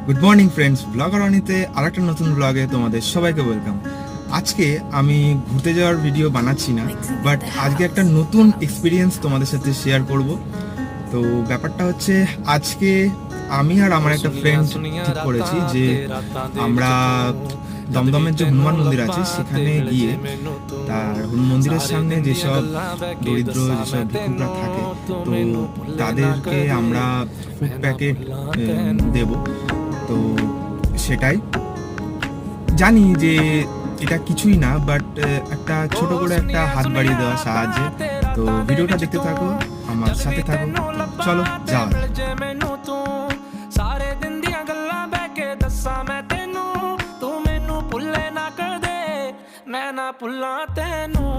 Good morning friends, blogger অনিতে আরেকটা নতুন ব্লগে তোমাদের সবাইকে ওয়েলকাম। আজকে আমি ঘুরতে যাওয়ার ভিডিও বানাচ্ছি না, বাট আজকে একটা নতুন এক্সপিরিয়েন্স তোমাদের সাথে শেয়ার করব। তো ব্যাপারটা হচ্ছে, আজকে আমি আর আমার একটা ফ্রেন্ড ঠিক করেছি যে আমরা দমদমের যে হনুমান মন্দির আছে সেখানে গিয়ে তার মন্দিরের সামনে যেসব দরিদ্র যেসব ভিক্ষুকরা থাকে, তো তাদেরকে আমরা ফুড প্যাকেট দেব। তো সেটাই, জানি যে এটা কিছুই না, বাট একটা ছোট করে একটা হাত বাড়িয়ে দেওয়া সাহায্যে। তো ভিডিওটা দেখতে থাকো, আমার সাথে থাকো, চলো যাওয়া যাক। ਸਾਰੇ ਦਿਨ ਦੀਆਂ ਗੱਲਾਂ ਬਹਿ ਕੇ ਦੱਸਾਂ ਮੈਂ ਤੈਨੂੰ, ਤੂੰ ਮੈਨੂੰ ਭੁੱਲੇ ਨਾ ਕਦੇ, ਮੈਂ ਨਾ ਭੁੱਲਾਂ ਤੈਨੂੰ।